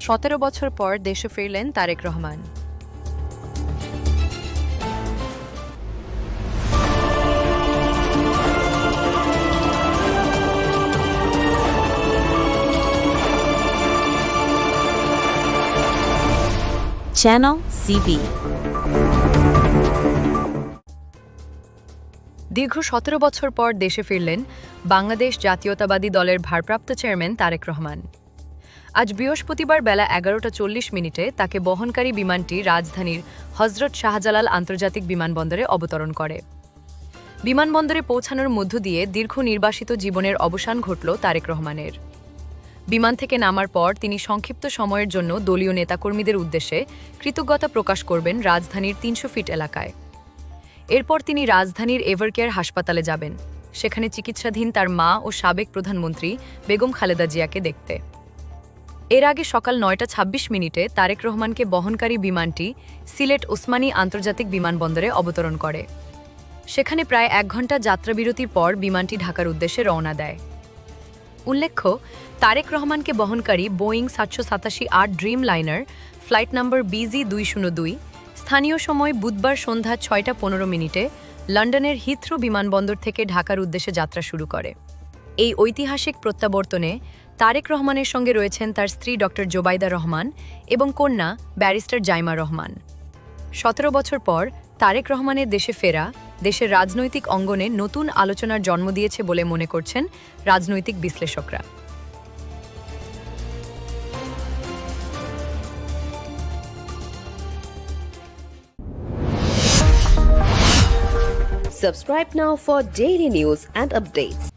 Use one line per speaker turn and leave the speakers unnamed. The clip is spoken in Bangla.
17 বছর পর দেশে ফিরলেন তারেক রহমান।
Channel CB
দীর্ঘ 17 বছর পর দেশে ফিরলেন বাংলাদেশ জাতীয়তাবাদী দলের ভারপ্রাপ্ত চেয়ারম্যান তারেক রহমান। আজ বৃহস্পতিবার বেলা 11:40 তাকে বহনকারী বিমানটি রাজধানীর হজরত শাহজালাল আন্তর্জাতিক বিমানবন্দরে অবতরণ করে। বিমানবন্দরে পৌঁছানোর মধ্য দিয়ে দীর্ঘ নির্বাসিত জীবনের অবসান ঘটল তারেক রহমানের। বিমান থেকে নামার পর তিনি সংক্ষিপ্ত সময়ের জন্য দলীয় নেতাকর্মীদের উদ্দেশ্যে কৃতজ্ঞতা প্রকাশ করবেন রাজধানীর 300 ফিট এলাকায়। এরপর তিনি রাজধানীর এভারকেয়ার হাসপাতালে যাবেন, সেখানে চিকিৎসাধীন তার মা ও সাবেক প্রধানমন্ত্রী বেগম খালেদা জিয়াকে দেখতে। এর আগে সকাল 9:26 তারেক রহমানকে বহনকারী বিমানটি সিলেট ওসমানী আন্তর্জাতিক বিমানবন্দরে অবতরণ করে। সেখানে প্রায় 1 ঘণ্টা যাত্রাবিরতির পর বিমানটি ঢাকার উদ্দেশ্যে রওনা দেয়। উল্লেখ্য, তারেক রহমানকে বহনকারী বোয়িং 787-8 ড্রিম লাইনার ফ্লাইট নম্বর BG202 স্থানীয় সময় বুধবার সন্ধ্যা 6:15 লন্ডনের হিথ্রো বিমানবন্দর থেকে ঢাকার উদ্দেশ্যে যাত্রা শুরু করে। এই ঐতিহাসিক প্রত্যাবর্তনে তারেক রহমানের সঙ্গে রয়েছেন তার স্ত্রী ডক্টর জোবাইদা রহমান এবং কন্যা ব্যারিস্টার জাইমা রহমান। 17 বছর পর তারেক রহমানের দেশে ফেরা দেশের রাজনৈতিক অঙ্গনে নতুন আলোচনার জন্ম দিয়েছে বলে মনে করছেন রাজনৈতিক বিশ্লেষকরা।
Subscribe now for daily news and updates.